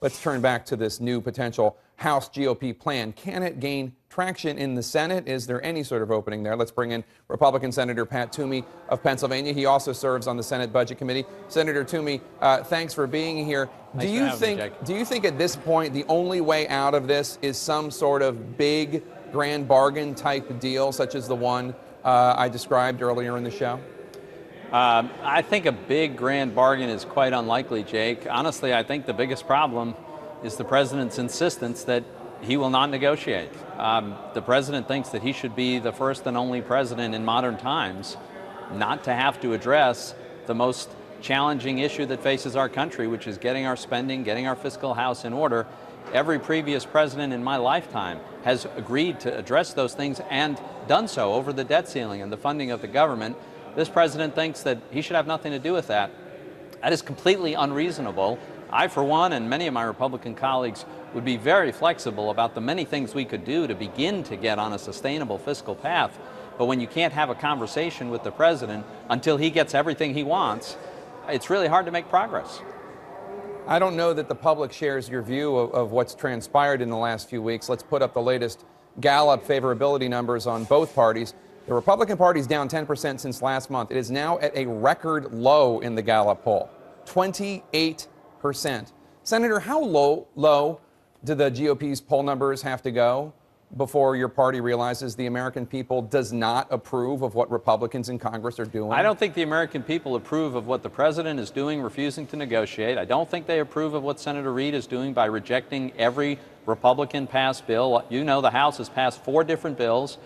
let's turn back to this new potential House GOP plan. Can it gain traction in the Senate? Is there any sort of opening there? Let's bring in Republican Senator Pat Toomey of Pennsylvania. He also serves on the Senate Budget Committee. Senator Toomey, thanks for being here. Do you think at this point the only way out of this is some sort of big grand bargain type deal, such as the one I described earlier in the show? I think a big grand bargain is quite unlikely, Jake. Honestly, I think the biggest problem is the president's insistence that he will not negotiate. The president thinks that he should be the first and only president in modern times not to have to address the most challenging issue that faces our country, which is getting our spending, getting our fiscal house in order. Every previous president in my lifetime has agreed to address those things and done so over the debt ceiling and the funding of the government. This president thinks that he should have nothing to do with that. That is completely unreasonable. I, for one, and many of my Republican colleagues would be very flexible about the many things we could do to begin to get on a sustainable fiscal path. But when you can't have a conversation with the president until he gets everything he wants, it's really hard to make progress. I don't know that the public shares your view of what's transpired in the last few weeks. Let's put up the latest Gallup favorability numbers on both parties. The Republican Party is down 10% since last month. It is now at a record low in the Gallup poll, 28%. Senator, how low do the GOP's poll numbers have to go before your party realizes the American people does not approve of what Republicans in Congress are doing? I don't think the American people approve of what the president is doing, refusing to negotiate. I don't think they approve of what Senator Reid is doing by rejecting every Republican passed bill. You know, the House has passed 4 different bills.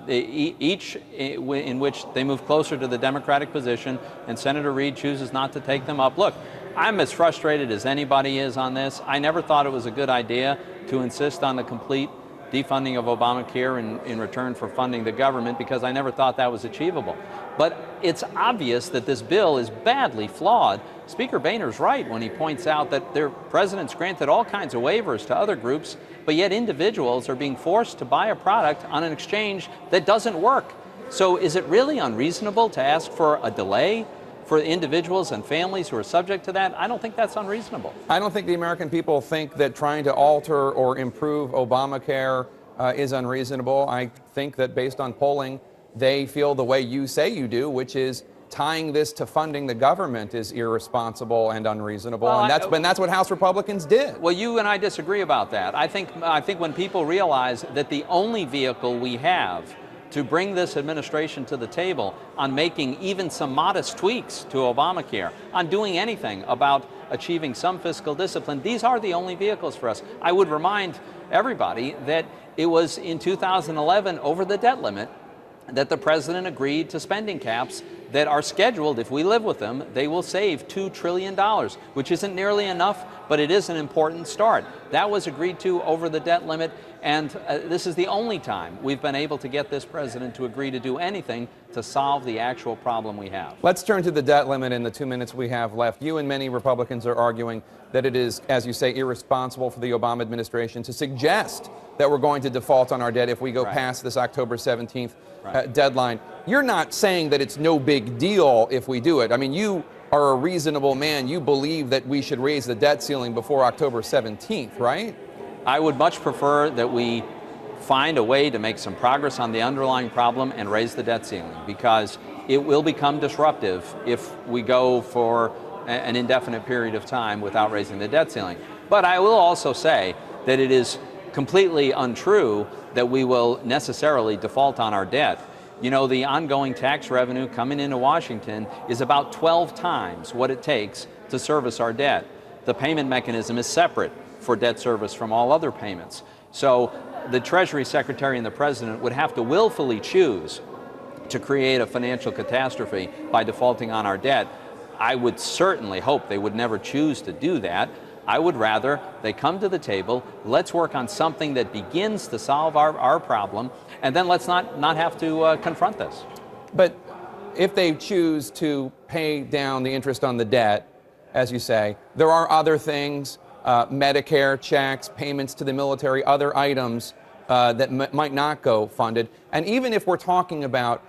Each in which they move closer to the Democratic position, and Senator Reid chooses not to take them up. Look, I'm as frustrated as anybody is on this. I never thought it was a good idea to insist on the complete defunding of Obamacare in return for funding the government, because I never thought that was achievable. But it's obvious that this bill is badly flawed. Speaker Boehner's right when he points out that their president's granted all kinds of waivers to other groups, but yet individuals are being forced to buy a product on an exchange that doesn't work. So is it really unreasonable to ask for a delay for individuals and families who are subject to that? I don't think that's unreasonable. I don't think the American people think that trying to alter or improve Obamacare is unreasonable. I think that based on polling, they feel the way you say you do, which is tying this to funding the government is irresponsible and unreasonable. Well, and that's what House Republicans did. Well, you and I disagree about that. I think when people realize that the only vehicle we have to bring this administration to the table on making even some modest tweaks to Obamacare, on doing anything about achieving some fiscal discipline, these are the only vehicles for us. I would remind everybody that it was in 2011, over the debt limit, that the president agreed to spending caps that are scheduled, if we live with them, they will save $2 trillion, which isn't nearly enough, but it is an important start. That was agreed to over the debt limit, and this is the only time we've been able to get this president to agree to do anything to solve the actual problem we have. Let's turn to the debt limit in the 2 minutes we have left. You and many Republicans are arguing that it is, as you say, irresponsible for the Obama administration to suggest that we're going to default on our debt if we go past this October 17th deadline. You're not saying that it's no big deal if we do it. I mean, you are a reasonable man. You believe that we should raise the debt ceiling before October 17th, right? I would much prefer that we find a way to make some progress on the underlying problem and raise the debt ceiling, because it will become disruptive if we go for an indefinite period of time without raising the debt ceiling. But I will also say that it is completely untrue that we will necessarily default on our debt. You know, the ongoing tax revenue coming into Washington is about 12 times what it takes to service our debt. The payment mechanism is separate for debt service from all other payments. So the Treasury Secretary and the President would have to willfully choose to create a financial catastrophe by defaulting on our debt. I would certainly hope they would never choose to do that. I would rather they come to the table, let's work on something that begins to solve our problem, and then let's not have to confront this. But if they choose to pay down the interest on the debt, as you say, there are other things, Medicare checks, payments to the military, other items that might not go funded. And even if we're talking about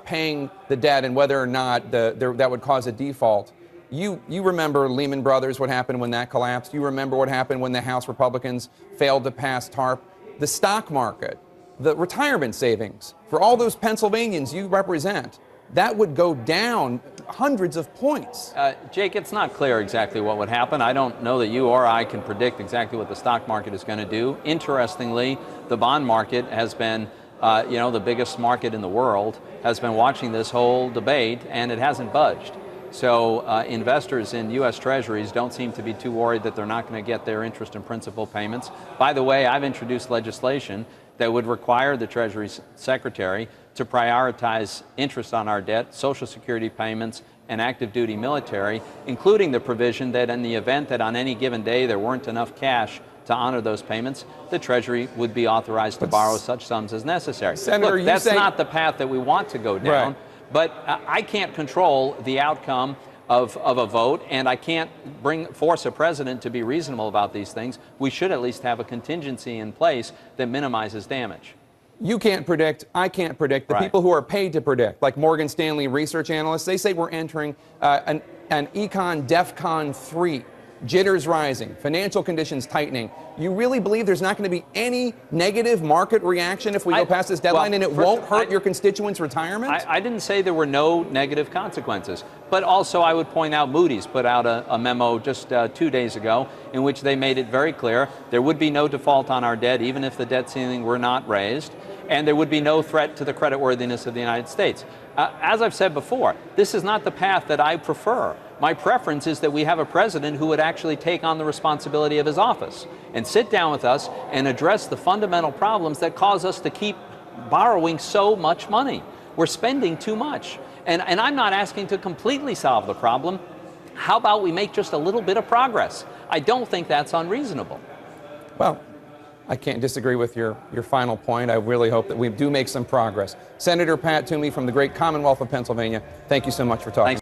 paying the debt and whether or not that would cause a default, You remember Lehman Brothers, what happened when that collapsed. You remember what happened when the House Republicans failed to pass TARP. The stock market, the retirement savings, for all those Pennsylvanians you represent, that would go down hundreds of points. Jake, it's not clear exactly what would happen. I don't know that you or I can predict exactly what the stock market is going to do. Interestingly, the bond market has been, the biggest market in the world, has been watching this whole debate, and it hasn't budged. So investors in U.S. Treasuries don't seem to be too worried that they're not going to get their interest and principal payments. By the way, I've introduced legislation that would require the Treasury Secretary to prioritize interest on our debt, Social Security payments, and active duty military, including the provision that in the event that on any given day there weren't enough cash to honor those payments, the Treasury would be authorized to borrow such sums as necessary. Senator, look, that's not the path that we want to go down. Right. But I can't control the outcome of a vote, and I can't force a president to be reasonable about these things. We should at least have a contingency in place that minimizes damage. You can't predict, I can't predict. The people who are paid to predict, like Morgan Stanley research analysts, they say we're entering an econ DEFCON 3. Jitters rising, financial conditions tightening. You really believe there's not going to be any negative market reaction if we go past this deadline, and it won't hurt your constituents' retirement? I didn't say there were no negative consequences, but also I would point out Moody's put out a memo just 2 days ago in which they made it very clear there would be no default on our debt even if the debt ceiling were not raised, and there would be no threat to the creditworthiness of the United States. As I've said before, this is not the path that I prefer. My preference is that we have a president who would actually take on the responsibility of his office and sit down with us and address the fundamental problems that cause us to keep borrowing so much money. We're spending too much. And I'm not asking to completely solve the problem. How about we make just a little bit of progress? I don't think that's unreasonable. Well, I can't disagree with your final point. I really hope that we do make some progress. Senator Pat Toomey from the great Commonwealth of Pennsylvania, thank you so much for talking. Thanks.